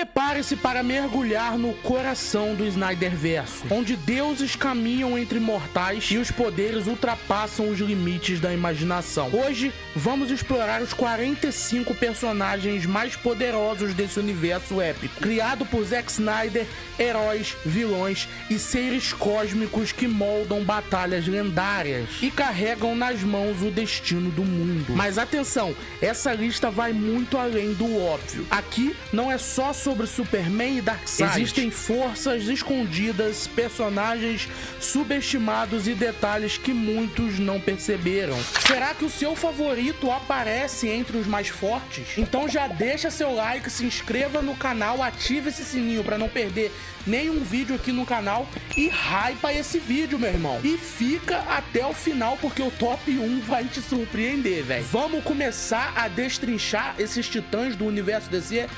Prepare-se para mergulhar no coração do Snyderverso, onde deuses caminham entre mortais e os poderes ultrapassam os limites da imaginação. Hoje, vamos explorar os 45 personagens mais poderosos desse universo épico, criado por Zack Snyder, heróis, vilões e seres cósmicos que moldam batalhas lendárias e carregam nas mãos o destino do mundo. Mas atenção, essa lista vai muito além do óbvio. Aqui não é só sobre Superman e Darkseid. Existem forças escondidas, personagens subestimados e detalhes que muitos não perceberam. Será que o seu favorito aparece entre os mais fortes? Então já deixa seu like, se inscreva no canal, ative esse sininho para não perder nenhum vídeo aqui no canal e hypa esse vídeo, meu irmão. E fica até o final porque o top 1 vai te surpreender, velho. Vamos começar a destrinchar esses titãs do universo DC?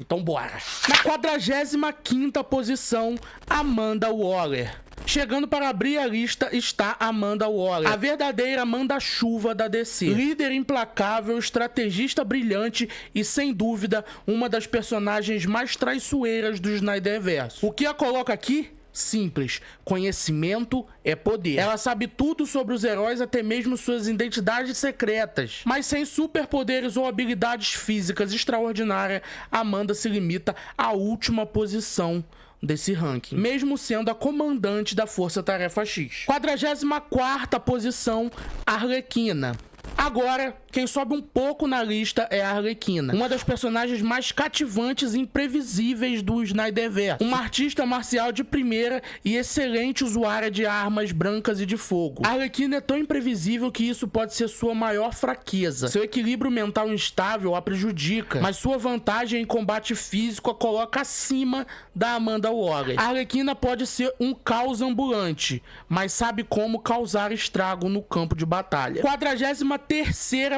Então bora! Na 45ª posição, Amanda Waller. Chegando para abrir a lista está Amanda Waller, a verdadeira manda-chuva da DC. Líder implacável, estrategista brilhante e, sem dúvida, uma das personagens mais traiçoeiras do Snyderverso. O que a coloca aqui? Simples, conhecimento é poder. Ela sabe tudo sobre os heróis, até mesmo suas identidades secretas. Mas sem superpoderes ou habilidades físicas extraordinárias, Amanda se limita à última posição desse ranking, mesmo sendo a comandante da Força Tarefa X. 44ª posição, Arlequina. Agora, quem sobe um pouco na lista é a Arlequina, uma das personagens mais cativantes e imprevisíveis do Snyderverso. Uma artista marcial de primeira e excelente usuária de armas brancas e de fogo. A Arlequina é tão imprevisível que isso pode ser sua maior fraqueza. Seu equilíbrio mental instável a prejudica, mas sua vantagem em combate físico a coloca acima da Amanda Waller. A Arlequina pode ser um caos ambulante, mas sabe como causar estrago no campo de batalha. 43ª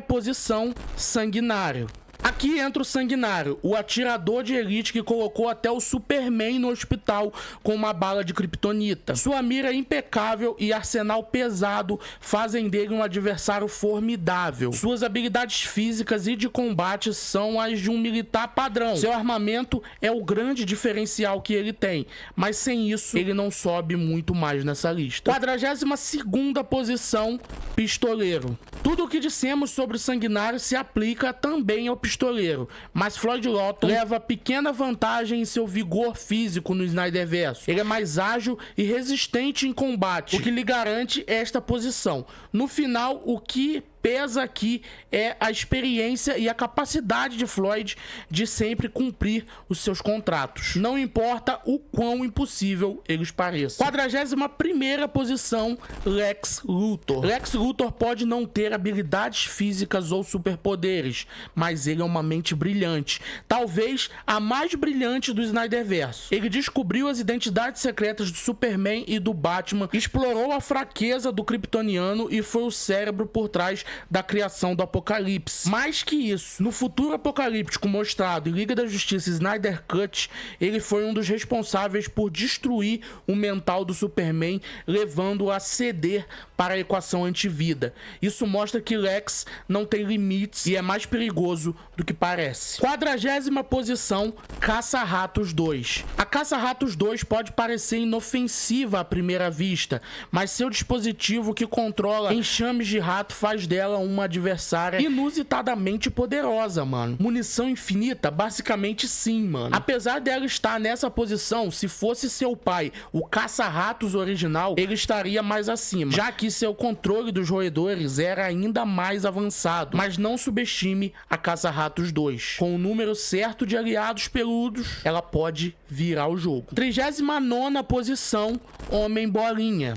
posição, Sanguinário. Aqui entra o Sanguinário, o atirador de elite que colocou até o Superman no hospital com uma bala de kryptonita. Sua mira impecável e arsenal pesado fazem dele um adversário formidável. Suas habilidades físicas e de combate são as de um militar padrão. Seu armamento é o grande diferencial que ele tem, mas sem isso ele não sobe muito mais nessa lista. 42ª posição, Pistoleiro. Tudo o que dissemos sobre o Sanguinário se aplica também ao pistoleiro, mas Floyd Lawton leva pequena vantagem em seu vigor físico no Snyderverso. Ele é mais ágil e resistente em combate, o que lhe garante esta posição. No final, o que pesa aqui é a experiência e a capacidade de Floyd de sempre cumprir os seus contratos, não importa o quão impossível eles pareçam. 41ª posição, Lex Luthor. Lex Luthor pode não ter habilidades físicas ou superpoderes, mas ele é uma mente brilhante, talvez a mais brilhante do Snyderverso. Ele descobriu as identidades secretas do Superman e do Batman, explorou a fraqueza do kryptoniano e foi o cérebro por trás da criação do Apocalipse. Mais que isso, no futuro apocalíptico mostrado em Liga da Justiça Snyder Cut, ele foi um dos responsáveis por destruir o mental do Superman, levando-o a ceder para a equação antivida. Isso mostra que Lex não tem limites e é mais perigoso do que parece. 40ª posição, Caça-Ratos 2. A Caça-Ratos 2 pode parecer inofensiva à primeira vista, mas seu dispositivo que controla enxames de rato faz dela uma adversária inusitadamente poderosa, mano. Munição infinita? Basicamente sim, mano. Apesar dela estar nessa posição, se fosse seu pai, o Caça-Ratos original, ele estaria mais acima, já que seu controle dos roedores era ainda mais avançado. Mas não subestime a Caça-Ratos 2. Com o número certo de aliados peludos, ela pode virar o jogo. 39ª posição, Homem-Bolinha.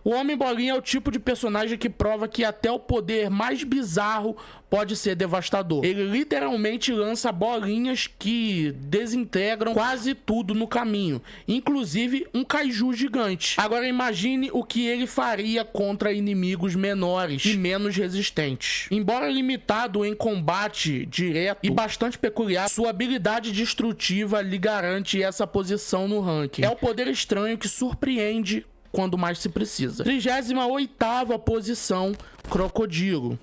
O Homem-Bolinha é o tipo de personagem que prova que até o poder mais bizarro pode ser devastador. Ele literalmente lança bolinhas que desintegram quase tudo no caminho, inclusive um kaiju gigante. Agora imagine o que ele faria contra inimigos menores e menos resistentes. Embora limitado em combate direto e bastante peculiar, sua habilidade destrutiva lhe garante essa posição no ranking. É o poder estranho que surpreende quando mais se precisa. 38ª posição, Crocodilo.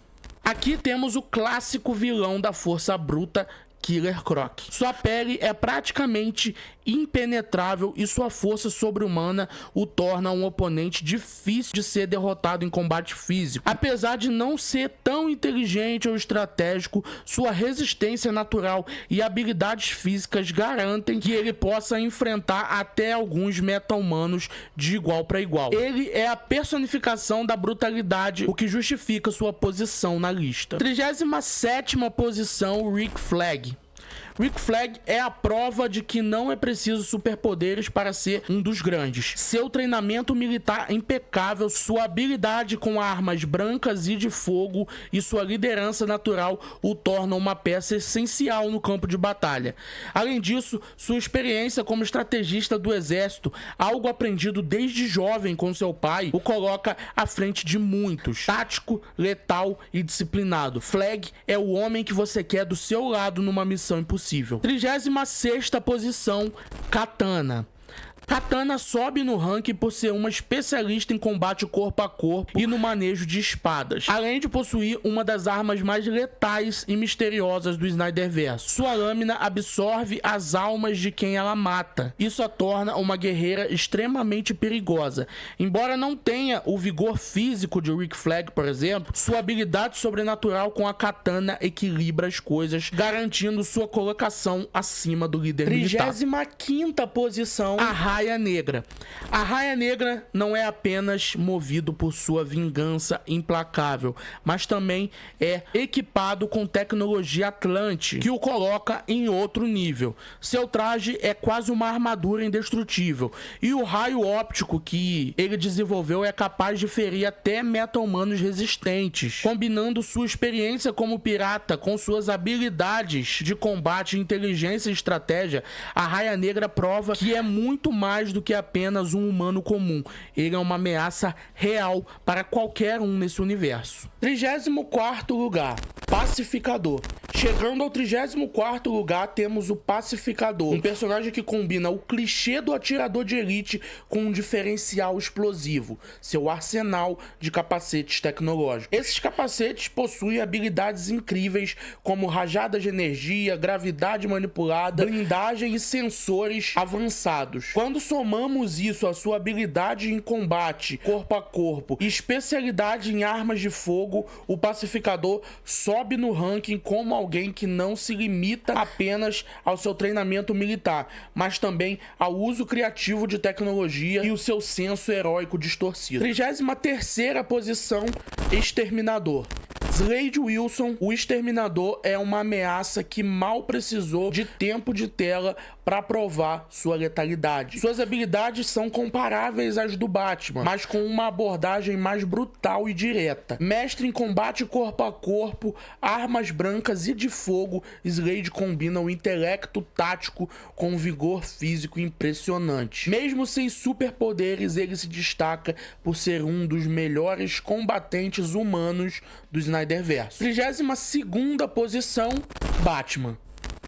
Aqui temos o clássico vilão da força bruta, Killer Croc. Sua pele é praticamente impenetrável e sua força sobre-humana o torna um oponente difícil de ser derrotado em combate físico. Apesar de não ser tão inteligente ou estratégico, sua resistência natural e habilidades físicas garantem que ele possa enfrentar até alguns meta-humanos de igual para igual. Ele é a personificação da brutalidade, o que justifica sua posição na lista. 37ª posição, Rick Flag. Rick Flag é a prova de que não é preciso superpoderes para ser um dos grandes. Seu treinamento militar impecável, sua habilidade com armas brancas e de fogo e sua liderança natural o tornam uma peça essencial no campo de batalha. Além disso, sua experiência como estrategista do exército, algo aprendido desde jovem com seu pai, o coloca à frente de muitos. Tático, letal e disciplinado, Flag é o homem que você quer do seu lado numa missão impossível. 36ª posição, Katana. Katana sobe no ranking por ser uma especialista em combate corpo a corpo e no manejo de espadas, além de possuir uma das armas mais letais e misteriosas do Snyderverse. Sua lâmina absorve as almas de quem ela mata. Isso a torna uma guerreira extremamente perigosa. Embora não tenha o vigor físico de Rick Flag, por exemplo, sua habilidade sobrenatural com a katana equilibra as coisas, garantindo sua colocação acima do líder militar. 35ª posição, a Raia Negra. A Raia Negra não é apenas movido por sua vingança implacável, mas também é equipado com tecnologia Atlante, que o coloca em outro nível. Seu traje é quase uma armadura indestrutível, e o raio óptico que ele desenvolveu é capaz de ferir até meta-humanos resistentes. Combinando sua experiência como pirata com suas habilidades de combate, inteligência e estratégia, a Raia Negra prova que é muito mais do que apenas um humano comum. Ele é uma ameaça real para qualquer um nesse universo. 34º lugar, Pacificador. Chegando ao 34º lugar, temos o Pacificador, um personagem que combina o clichê do atirador de elite com um diferencial explosivo, seu arsenal de capacetes tecnológicos. Esses capacetes possuem habilidades incríveis como rajadas de energia, gravidade manipulada, blindagem e sensores avançados. Quando somamos isso à sua habilidade em combate corpo a corpo e especialidade em armas de fogo, o Pacificador sobe no ranking como alguém que não se limita apenas ao seu treinamento militar, mas também ao uso criativo de tecnologia e o seu senso heróico distorcido. 33ª posição, Exterminador. Slade Wilson, o Exterminador, é uma ameaça que mal precisou de tempo de tela para provar sua letalidade. Suas habilidades são comparáveis às do Batman, mas com uma abordagem mais brutal e direta. Mestre em combate corpo a corpo, armas brancas e de fogo, Slade combina o intelecto tático com um vigor físico impressionante. Mesmo sem superpoderes, ele se destaca por ser um dos melhores combatentes humanos do Snyderverse. 32ª posição, Batman.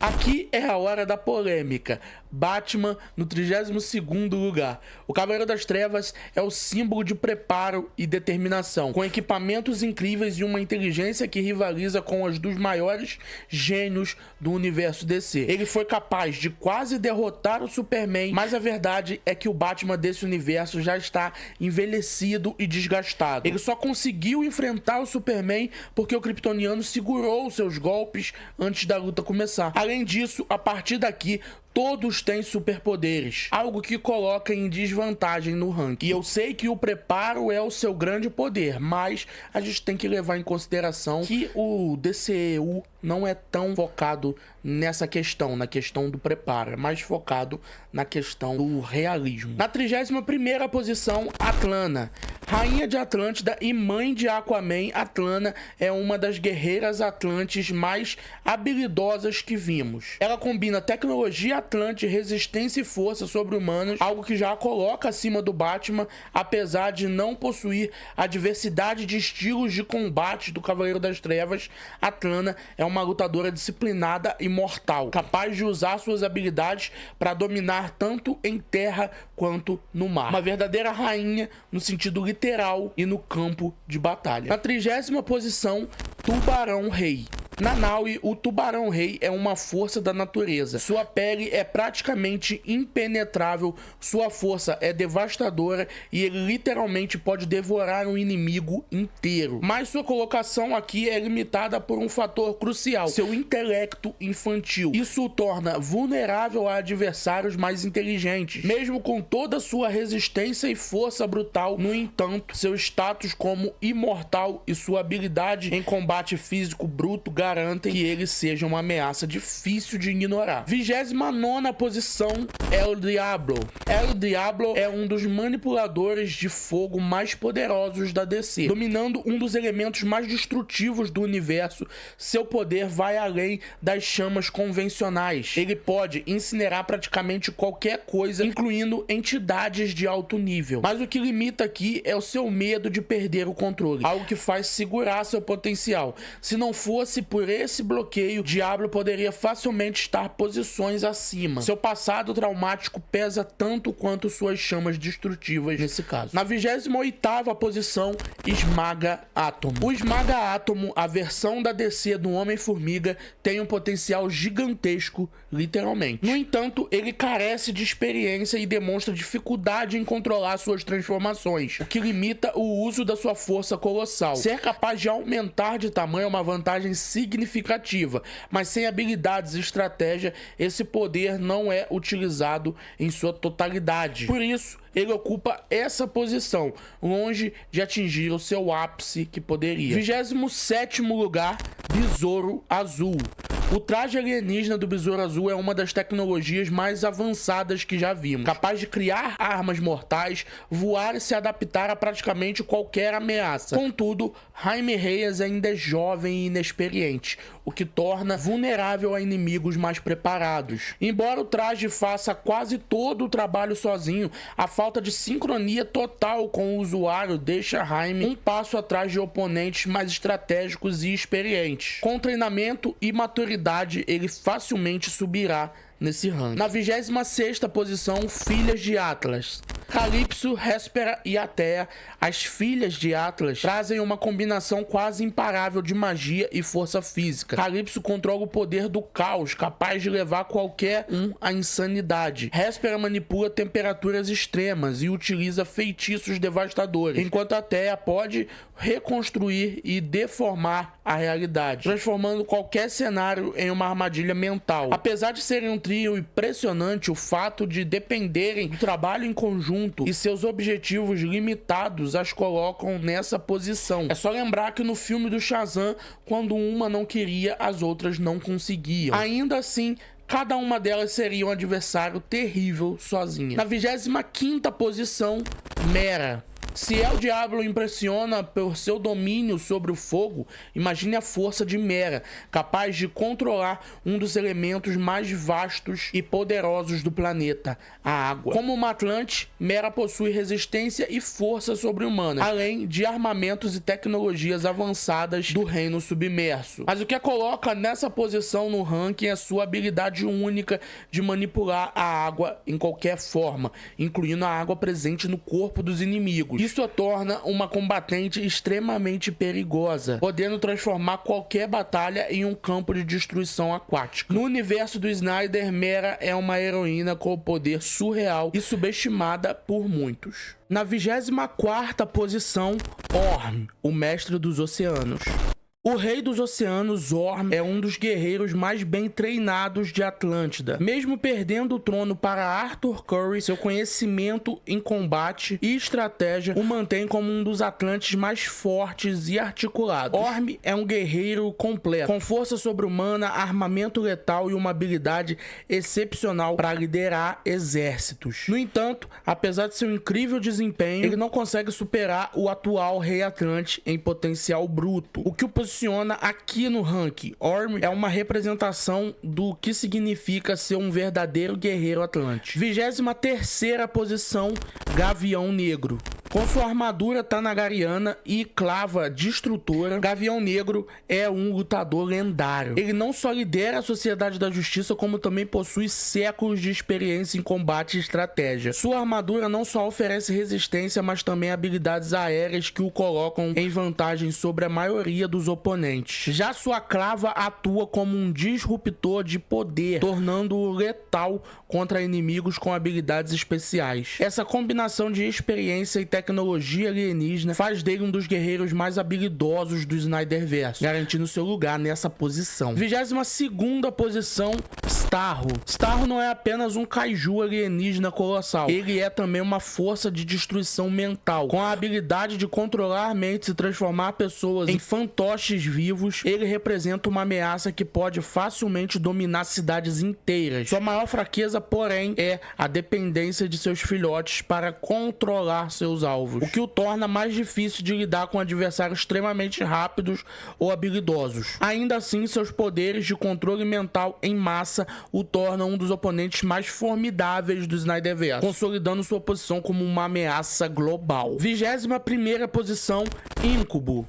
Aqui é a hora da polêmica. Batman no 32º lugar. O Cavaleiro das Trevas é o símbolo de preparo e determinação, com equipamentos incríveis e uma inteligência que rivaliza com as dos maiores gênios do universo DC. Ele foi capaz de quase derrotar o Superman, mas a verdade é que o Batman desse universo já está envelhecido e desgastado. Ele só conseguiu enfrentar o Superman porque o kryptoniano segurou os seus golpes antes da luta começar. Além disso, a partir daqui, todos têm superpoderes, algo que coloca em desvantagem no ranking. E eu sei que o preparo é o seu grande poder, mas a gente tem que levar em consideração que o DCEU não é tão focado nessa questão, na questão do preparo, é mais focado na questão do realismo. Na 31ª posição, Atlana. Rainha de Atlântida e mãe de Aquaman, Atlana é uma das guerreiras atlantes mais habilidosas que vimos. Ela combina tecnologia atlante, resistência e força sobre-humanos, algo que já a coloca acima do Batman, apesar de não possuir a diversidade de estilos de combate do Cavaleiro das Trevas. Atlana é uma lutadora disciplinada e mortal, capaz de usar suas habilidades para dominar tanto em terra quanto no mar. Uma verdadeira rainha no sentido literal e no campo de batalha. Na 30ª posição, Tubarão Rei. Nanaue, o tubarão-rei, é uma força da natureza. Sua pele é praticamente impenetrável, sua força é devastadora e ele literalmente pode devorar um inimigo inteiro. Mas sua colocação aqui é limitada por um fator crucial: seu intelecto infantil. Isso o torna vulnerável a adversários mais inteligentes. Mesmo com toda sua resistência e força brutal, no entanto, seu status como imortal e sua habilidade em combate físico bruto garantem que ele seja uma ameaça difícil de ignorar. 29ª posição, El Diablo. El Diablo é um dos manipuladores de fogo mais poderosos da DC. Dominando um dos elementos mais destrutivos do universo, seu poder vai além das chamas convencionais. Ele pode incinerar praticamente qualquer coisa, incluindo entidades de alto nível. Mas o que limita aqui é o seu medo de perder o controle, algo que faz segurar seu potencial. Se não fosse por esse bloqueio, Diablo poderia facilmente estar posições acima. Seu passado traumático pesa tanto quanto suas chamas destrutivas nesse caso. Na 28ª posição, Esmaga Átomo. O Esmaga Átomo, a versão da DC do Homem-Formiga, tem um potencial gigantesco, literalmente. No entanto, ele carece de experiência e demonstra dificuldade em controlar suas transformações, o que limita o uso da sua força colossal. Ser capaz de aumentar de tamanho é uma vantagem significativa, mas sem habilidades e estratégia, esse poder não é utilizado em sua totalidade. Por isso, ele ocupa essa posição, longe de atingir o seu ápice que poderia. 27º lugar, Besouro Azul. O traje alienígena do Besouro Azul é uma das tecnologias mais avançadas que já vimos, capaz de criar armas mortais, voar e se adaptar a praticamente qualquer ameaça. Contudo, Jaime Reyes ainda é jovem e inexperiente, o que torna vulnerável a inimigos mais preparados. Embora o traje faça quase todo o trabalho sozinho, a falta de sincronia total com o usuário deixa Jaime um passo atrás de oponentes mais estratégicos e experientes. Com treinamento e maturidade, ele facilmente subirá nesse ranking. Na 26ª posição, Filhas de Atlas. Calypso, Hespera e Ateia, as Filhas de Atlas, trazem uma combinação quase imparável de magia e força física. Calypso controla o poder do caos, capaz de levar qualquer um à insanidade. Hespera manipula temperaturas extremas e utiliza feitiços devastadores, enquanto Ateia pode reconstruir e deformar a realidade, transformando qualquer cenário em uma armadilha mental. Apesar de serem um trio impressionante, o fato de dependerem do trabalho em conjunto e seus objetivos limitados as colocam nessa posição. É só lembrar que no filme do Shazam, quando uma não queria, as outras não conseguiam. Ainda assim, cada uma delas seria um adversário terrível sozinha. Na 25ª posição, Mera. Se El Diablo impressiona por seu domínio sobre o fogo, imagine a força de Mera, capaz de controlar um dos elementos mais vastos e poderosos do planeta, a água. Como uma Atlante, Mera possui resistência e força sobre-humana, além de armamentos e tecnologias avançadas do reino submerso. Mas o que a coloca nessa posição no ranking é sua habilidade única de manipular a água em qualquer forma, incluindo a água presente no corpo dos inimigos. Isso a torna uma combatente extremamente perigosa, podendo transformar qualquer batalha em um campo de destruição aquática. No universo do Snyder, Mera é uma heroína com poder surreal e subestimada por muitos. Na 24ª posição, Orm, o Mestre dos Oceanos. O Rei dos Oceanos, Orm, é um dos guerreiros mais bem treinados de Atlântida. Mesmo perdendo o trono para Arthur Curry, seu conhecimento em combate e estratégia o mantém como um dos Atlantes mais fortes e articulados. Orm é um guerreiro completo, com força sobre-humana, armamento letal e uma habilidade excepcional para liderar exércitos. No entanto, apesar de seu incrível desempenho, ele não consegue superar o atual Rei Atlante em potencial bruto, o que o posiciona aqui no ranking. Orm é uma representação do que significa ser um verdadeiro guerreiro atlante. 23ª posição, Gavião Negro. Com sua armadura tanagariana e clava destrutora, Gavião Negro é um lutador lendário. Ele não só lidera a Sociedade da Justiça, como também possui séculos de experiência em combate e estratégia. Sua armadura não só oferece resistência, mas também habilidades aéreas que o colocam em vantagem sobre a maioria dos oponentes. Já sua clava atua como um disruptor de poder, tornando-o letal contra inimigos com habilidades especiais. Essa combinação de experiência e tecnologia alienígena faz dele um dos guerreiros mais habilidosos do Snyderverse, garantindo seu lugar nessa posição. 22ª posição, Starro. Starro não é apenas um kaiju alienígena colossal, ele é também uma força de destruição mental. Com a habilidade de controlar mentes e transformar pessoas em fantoches vivos, ele representa uma ameaça que pode facilmente dominar cidades inteiras. Sua maior fraqueza, porém, é a dependência de seus filhotes para controlar seus alvos, o que o torna mais difícil de lidar com adversários extremamente rápidos ou habilidosos. Ainda assim, seus poderes de controle mental em massa o tornam um dos oponentes mais formidáveis do Snyderverse, consolidando sua posição como uma ameaça global. 21ª posição, Incubo.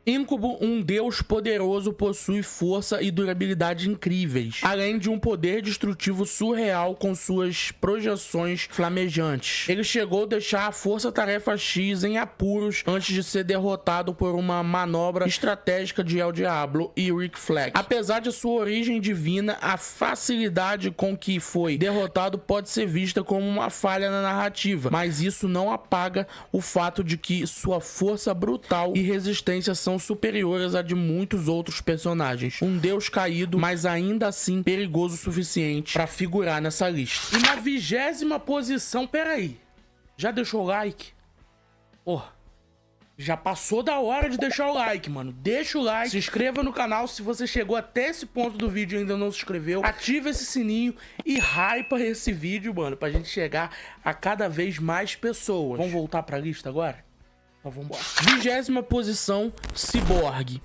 Incubo, um deus poderoso, possui força e durabilidade incríveis, além de um poder destrutivo surreal com suas projeções flamejantes. Ele chegou a deixar a Força-Tarefa X em apuros antes de ser derrotado por uma manobra estratégica de El Diablo e Rick Flag. Apesar de sua origem divina, a facilidade com que foi derrotado pode ser vista como uma falha na narrativa, mas isso não apaga o fato de que sua força brutal e resistência são superiores a de muitos outros personagens. Um deus caído, mas ainda assim perigoso o suficiente para figurar nessa lista. E na 20ª posição, peraí, já deixou o like? Porra, já passou da hora de deixar o like, mano. Deixa o like, se inscreva no canal se você chegou até esse ponto do vídeo e ainda não se inscreveu. Ativa esse sininho e hypa esse vídeo, mano, pra gente chegar a cada vez mais pessoas. Vamos voltar pra lista agora? Então vambora. 20ª posição, Cyborg.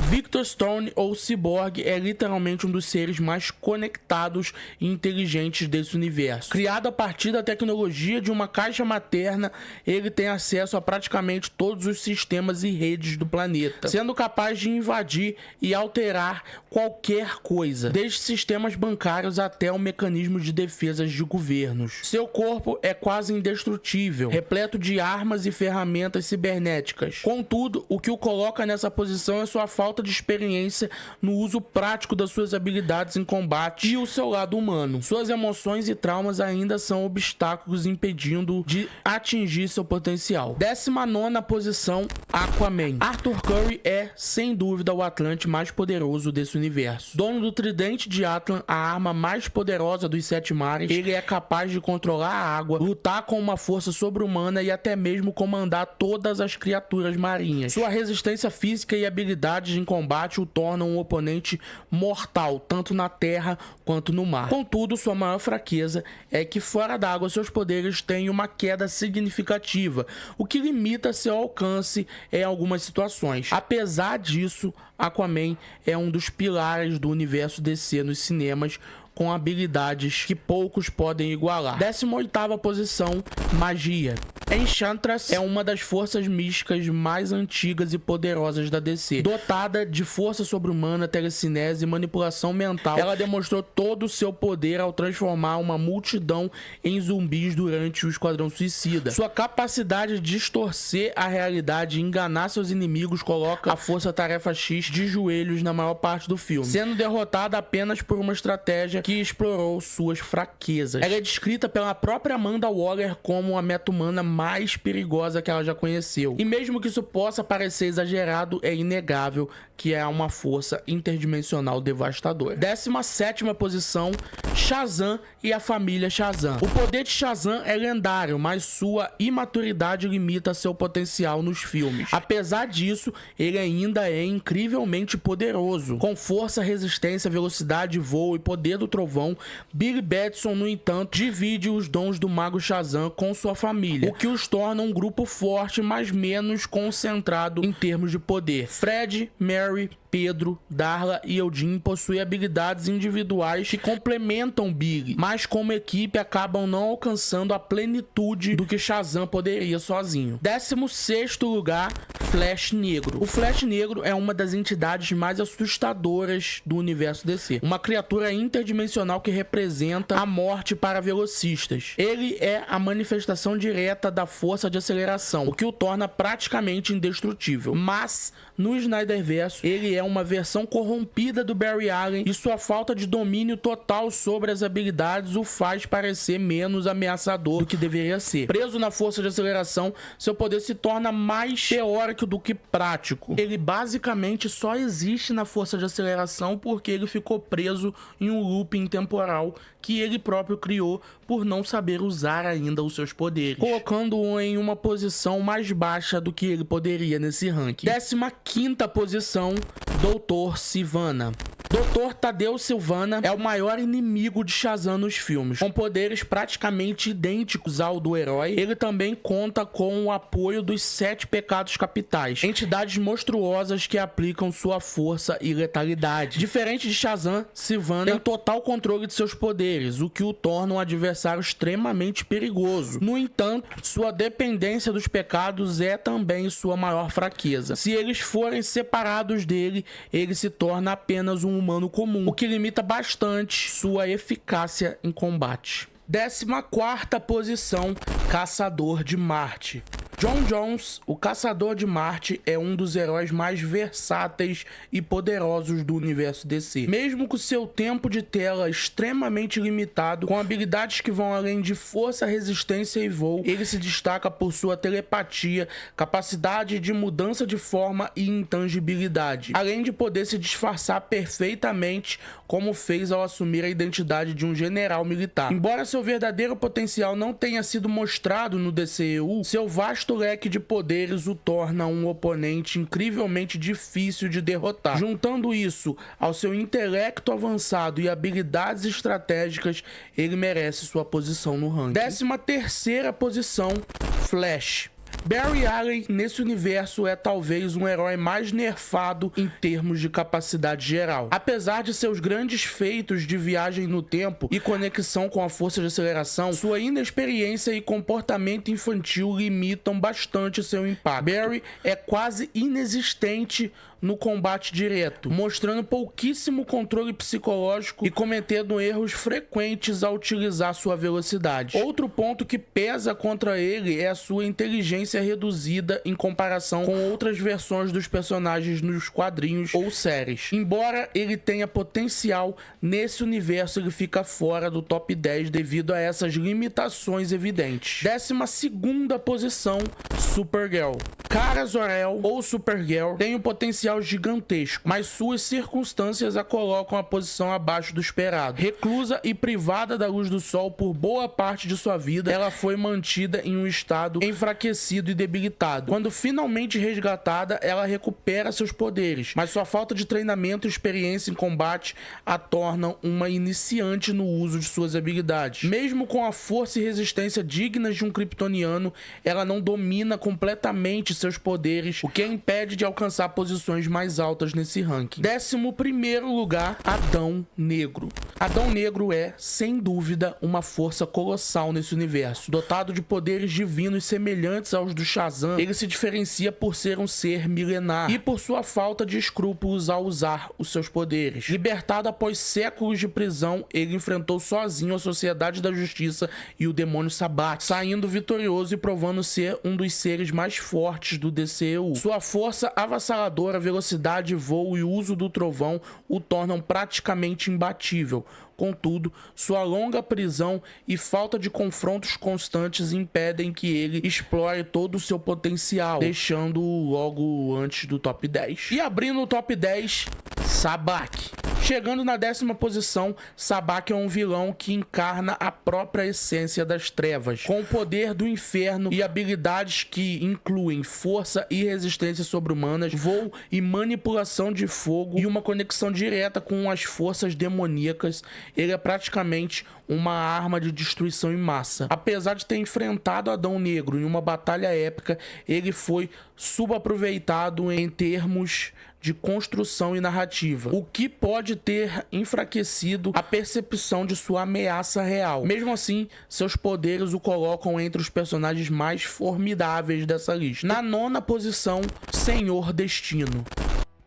Victor Stone, ou Cyborg, é literalmente um dos seres mais conectados e inteligentes desse universo. Criado a partir da tecnologia de uma caixa materna, ele tem acesso a praticamente todos os sistemas e redes do planeta, sendo capaz de invadir e alterar qualquer coisa, desde sistemas bancários até o mecanismo de defesa de governos. Seu corpo é quase indestrutível, repleto de armas e ferramentas cibernéticas. Contudo, o que o coloca nessa posição é sua falta de experiência no uso prático das suas habilidades em combate e o seu lado humano. Suas emoções e traumas ainda são obstáculos impedindo de atingir seu potencial. 19ª posição, Aquaman. Arthur Curry é, sem dúvida, o Atlante mais poderoso desse universo. Dono do Tridente de Atlan, a arma mais poderosa dos Sete Mares, ele é capaz de controlar a água, lutar com uma força sobre-humana e até mesmo comandar todas as criaturas marinhas. Sua resistência física e habilidades em combate o tornam um oponente mortal, tanto na terra quanto no mar. Contudo, sua maior fraqueza é que fora d'água seus poderes têm uma queda significativa, o que limita seu alcance em algumas situações. Apesar disso, Aquaman é um dos pilares do universo DC nos cinemas, com habilidades que poucos podem igualar. 18ª posição, Magia. Enchantress é uma das forças místicas mais antigas e poderosas da DC. Dotada de força sobre-humana, telecinese e manipulação mental, ela demonstrou todo o seu poder ao transformar uma multidão em zumbis durante o Esquadrão Suicida. Sua capacidade de distorcer a realidade e enganar seus inimigos coloca a Força-Tarefa X de joelhos na maior parte do filme, sendo derrotada apenas por uma estratégia que explorou suas fraquezas. Ela é descrita pela própria Amanda Waller como a meta-humana mais perigosa que ela já conheceu. E mesmo que isso possa parecer exagerado, é inegável que é uma força interdimensional devastadora. 17ª posição, Shazam e a família Shazam. O poder de Shazam é lendário, mas sua imaturidade limita seu potencial nos filmes. Apesar disso, ele ainda é incrivelmente poderoso, com força, resistência, velocidade, voo e poder do Trovão, Billy Batson, no entanto, divide os dons do Mago Shazam com sua família, o que os torna um grupo forte, mas menos concentrado em termos de poder. Fred, Mary, Pedro, Darla e Eugene possuem habilidades individuais que complementam Billy, mas como equipe acabam não alcançando a plenitude do que Shazam poderia sozinho. 16º lugar, Flash Negro. O Flash Negro é uma das entidades mais assustadoras do universo DC. Uma criatura interdimensional que representa a morte para velocistas. Ele é a manifestação direta da força de aceleração, o que o torna praticamente indestrutível. Mas, no Snyderverso, ele é uma versão corrompida do Barry Allen e sua falta de domínio total sobre as habilidades o faz parecer menos ameaçador do que deveria ser. Preso na força de aceleração, seu poder se torna mais teórico do que prático. Ele basicamente só existe na força de aceleração porque ele ficou preso em um looping temporal que ele próprio criou por não saber usar ainda os seus poderes, colocando-o em uma posição mais baixa do que ele poderia nesse ranking. 15ª posição, Dr. Sivana. Dr. Tadeu Sivana é o maior inimigo de Shazam nos filmes. Com poderes praticamente idênticos ao do herói, ele também conta com o apoio dos 7 pecados capitais, entidades monstruosas que aplicam sua força e letalidade. Diferente de Shazam, Sivana tem total controle de seus poderes, o que o torna um adversário extremamente perigoso. No entanto, sua dependência dos pecados é também sua maior fraqueza. Se eles forem separados dele, ele se torna apenas um humano comum, o que limita bastante sua eficácia em combate. 14ª posição, Caçador de Marte. John Jones, o Caçador de Marte, é um dos heróis mais versáteis e poderosos do universo DC. Mesmo com seu tempo de tela extremamente limitado, com habilidades que vão além de força, resistência e voo, ele se destaca por sua telepatia, capacidade de mudança de forma e intangibilidade, além de poder se disfarçar perfeitamente, como fez ao assumir a identidade de um general militar. Embora seu verdadeiro potencial não tenha sido mostrado no DCEU, seu vasto leque de poderes o torna um oponente incrivelmente difícil de derrotar. Juntando isso ao seu intelecto avançado e habilidades estratégicas, ele merece sua posição no ranking. 13ª posição, Flash. Barry Allen, nesse universo, é talvez um herói mais nerfado em termos de capacidade geral. Apesar de seus grandes feitos de viagem no tempo e conexão com a força de aceleração, sua inexperiência e comportamento infantil limitam bastante seu impacto. Barry é quase inexistente no combate direto, mostrando pouquíssimo controle psicológico e cometendo erros frequentes ao utilizar sua velocidade. Outro ponto que pesa contra ele é a sua inteligência reduzida em comparação com outras versões dos personagens nos quadrinhos ou séries. Embora ele tenha potencial, nesse universo ele fica fora do top 10 devido a essas limitações evidentes. 12ª posição, Supergirl. Kara Zor-El, ou Supergirl, tem um potencial gigantesco, mas suas circunstâncias a colocam a posição abaixo do esperado. Reclusa e privada da luz do sol por boa parte de sua vida, ela foi mantida em um estado enfraquecido e debilitado. Quando finalmente resgatada, ela recupera seus poderes, mas sua falta de treinamento e experiência em combate a tornam uma iniciante no uso de suas habilidades. Mesmo com a força e resistência dignas de um kryptoniano, ela não domina completamente seus poderes, o que a impede de alcançar posições mais altas nesse ranking. 11º lugar, Adão Negro. Adão Negro é, sem dúvida, uma força colossal nesse universo. Dotado de poderes divinos semelhantes aos do Shazam, ele se diferencia por ser um ser milenar e por sua falta de escrúpulos ao usar os seus poderes. Libertado após séculos de prisão, ele enfrentou sozinho a Sociedade da Justiça e o demônio Sabbath, saindo vitorioso e provando ser um dos seres mais fortes do DCEU. Sua força avassaladora, velocidade, voo e uso do trovão o tornam praticamente imbatível. Contudo, sua longa prisão e falta de confrontos constantes impedem que ele explore todo o seu potencial, deixando-o logo antes do top 10. E abrindo o top 10, Sabbath. Chegando na 10ª posição, Sabbac é um vilão que encarna a própria essência das trevas, com o poder do inferno e habilidades que incluem força e resistência sobre-humanas, voo e manipulação de fogo e uma conexão direta com as forças demoníacas. Ele é praticamente uma arma de destruição em massa. Apesar de ter enfrentado Adão Negro em uma batalha épica, ele foi subaproveitado em termos de construção e narrativa, o que pode ter enfraquecido a percepção de sua ameaça real. Mesmo assim, seus poderes o colocam entre os personagens mais formidáveis dessa lista. Na 9ª posição, Senhor Destino.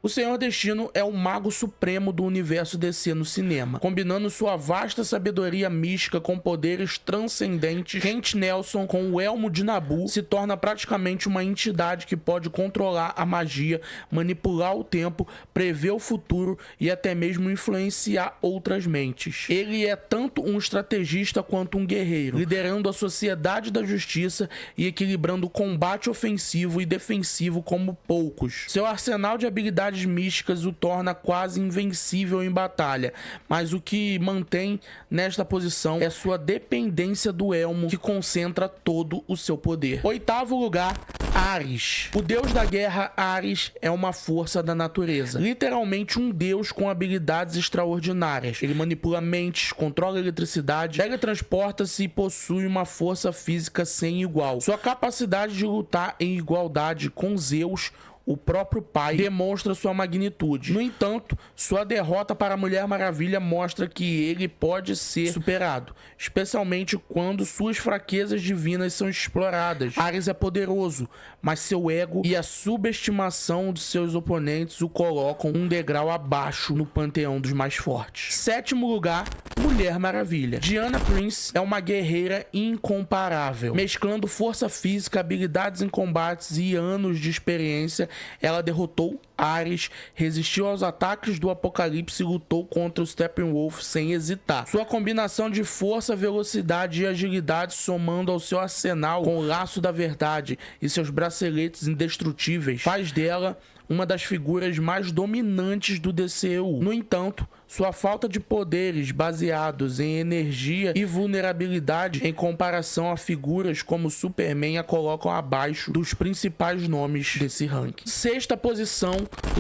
O Senhor Destino é o mago supremo do universo DC no cinema, combinando sua vasta sabedoria mística com poderes transcendentes. Kent Nelson, com o elmo de Nabu, se torna praticamente uma entidade que pode controlar a magia, manipular o tempo, prever o futuro e até mesmo influenciar outras mentes. Ele é tanto um estrategista quanto um guerreiro, liderando a Sociedade da Justiça e equilibrando o combate ofensivo e defensivo como poucos. Seu arsenal de habilidades místicas o torna quase invencível em batalha, mas o que mantém nesta posição é sua dependência do elmo, que concentra todo o seu poder. 8º lugar, Ares. O deus da guerra, Ares, é uma força da natureza, literalmente um deus com habilidades extraordinárias. Ele manipula mentes, controla a eletricidade, teletransporta-se e possui uma força física sem igual. Sua capacidade de lutar em igualdade com Zeus, o próprio pai, demonstra sua magnitude. No entanto, sua derrota para a Mulher Maravilha mostra que ele pode ser superado, especialmente quando suas fraquezas divinas são exploradas. Ares é poderoso, mas seu ego e a subestimação de seus oponentes o colocam um degrau abaixo no panteão dos mais fortes. 7º lugar, Mulher Maravilha. Diana Prince é uma guerreira incomparável. Mesclando força física, habilidades em combates e anos de experiência, ela derrotou Ares, resistiu aos ataques do Apocalipse e lutou contra o Steppenwolf sem hesitar. Sua combinação de força, velocidade e agilidade, somando ao seu arsenal com o laço da verdade e seus braceletes indestrutíveis, faz dela uma das figuras mais dominantes do DCU. No entanto, sua falta de poderes baseados em energia e vulnerabilidade em comparação a figuras como Superman a colocam abaixo dos principais nomes desse ranking. 6ª posição,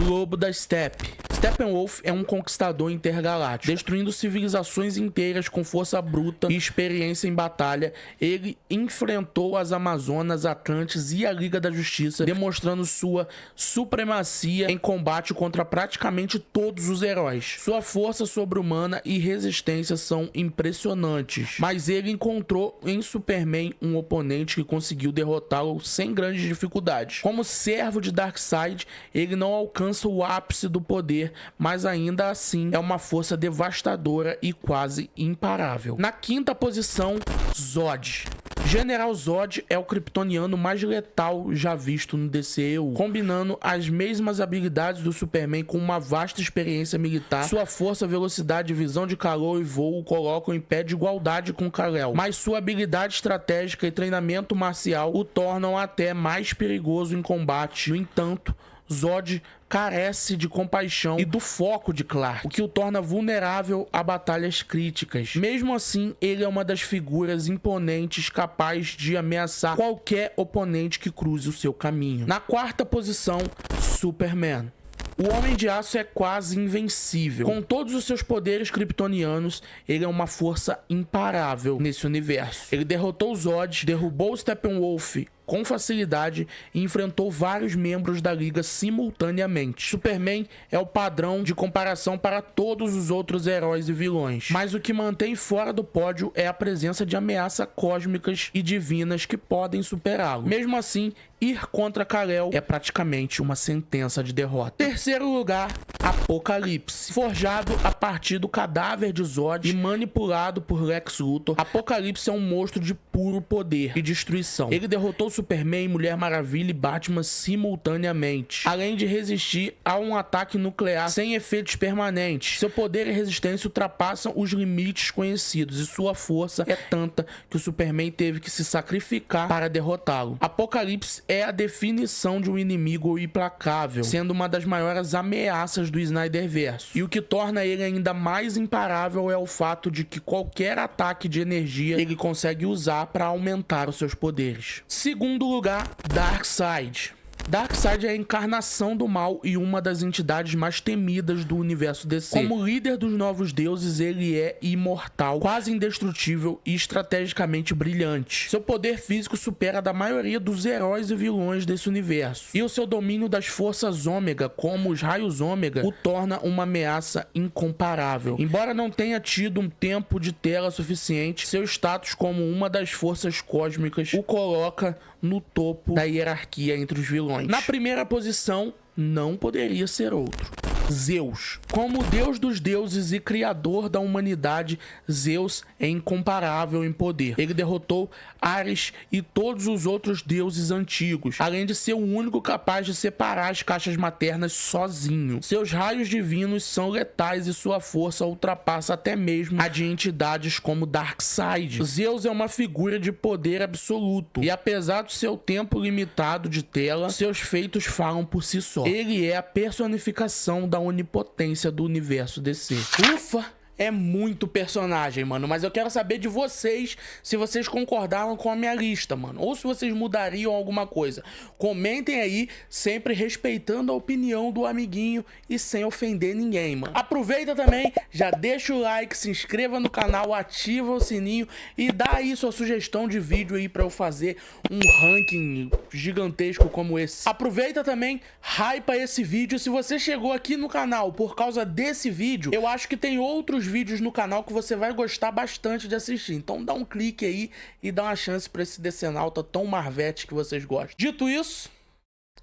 Lobo da Steppe. Steppenwolf é um conquistador intergaláctico, destruindo civilizações inteiras com força bruta e experiência em batalha. Ele enfrentou as Amazonas, Atlantes e a Liga da Justiça, demonstrando sua supremacia em combate contra praticamente todos os heróis. Sua força sobre-humana e resistência são impressionantes, mas ele encontrou em Superman um oponente que conseguiu derrotá-lo sem grandes dificuldades. Como servo de Darkseid, ele não alcança o ápice do poder, mas ainda assim é uma força devastadora e quase imparável. Na 5ª posição, Zod. General Zod é o kryptoniano mais letal já visto no DCU, combinando as mesmas habilidades do Superman com uma vasta experiência militar. Sua força, velocidade, visão de calor e voo o colocam em pé de igualdade com Kal-El, mas sua habilidade estratégica e treinamento marcial o tornam até mais perigoso em combate. No entanto, Zod carece de compaixão e do foco de Clark, o que o torna vulnerável a batalhas críticas. Mesmo assim, ele é uma das figuras imponentes capaz de ameaçar qualquer oponente que cruze o seu caminho. Na 4ª posição, Superman. O Homem de Aço é quase invencível. Com todos os seus poderes kryptonianos, ele é uma força imparável nesse universo. Ele derrotou Zod, derrubou o Steppenwolf com facilidade e enfrentou vários membros da Liga simultaneamente. Superman é o padrão de comparação para todos os outros heróis e vilões, mas o que mantém fora do pódio é a presença de ameaças cósmicas e divinas que podem superá-lo. Mesmo assim, ir contra Kal-El é praticamente uma sentença de derrota. 3º lugar, Apocalipse. Forjado a partir do cadáver de Zod e manipulado por Lex Luthor, Apocalipse é um monstro de puro poder e destruição. Ele derrotou Superman, Mulher Maravilha e Batman simultaneamente, além de resistir a um ataque nuclear sem efeitos permanentes. Seu poder e resistência ultrapassam os limites conhecidos e sua força é tanta que o Superman teve que se sacrificar para derrotá-lo. Apocalipse é a definição de um inimigo implacável, sendo uma das maiores ameaças do Snyderverso. E o que torna ele ainda mais imparável é o fato de que qualquer ataque de energia ele consegue usar para aumentar os seus poderes. Segundo lugar, Darkseid. Darkseid é a encarnação do mal e uma das entidades mais temidas do universo DC. Como líder dos novos deuses, ele é imortal, quase indestrutível e estrategicamente brilhante. Seu poder físico supera a da maioria dos heróis e vilões desse universo. E o seu domínio das forças ômega, como os raios ômega, o torna uma ameaça incomparável. Embora não tenha tido um tempo de tela suficiente, seu status como uma das forças cósmicas o coloca no topo da hierarquia entre os vilões. Na primeira posição, não poderia ser outro. Zeus. Como deus dos deuses e criador da humanidade, Zeus é incomparável em poder. Ele derrotou Ares e todos os outros deuses antigos, além de ser o único capaz de separar as caixas maternas sozinho. Seus raios divinos são letais e sua força ultrapassa até mesmo a de entidades como Darkseid. Zeus é uma figura de poder absoluto, e apesar do seu tempo limitado de tela, seus feitos falam por si só. Ele é a personificação da onipotência do universo DC. Ufa! É muito personagem, mano, mas eu quero saber de vocês se vocês concordaram com a minha lista, mano, ou se vocês mudariam alguma coisa. Comentem aí, sempre respeitando a opinião do amiguinho e sem ofender ninguém, mano. Aproveita também, já deixa o like, se inscreva no canal, ativa o sininho e dá aí sua sugestão de vídeo aí pra eu fazer um ranking gigantesco como esse. Aproveita também, hypa esse vídeo. Se você chegou aqui no canal por causa desse vídeo, eu acho que tem outros vídeos no canal que você vai gostar bastante de assistir. Então dá um clique aí e dá uma chance pra esse decenalta tão marvete que vocês gostam. Dito isso,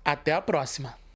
até a próxima.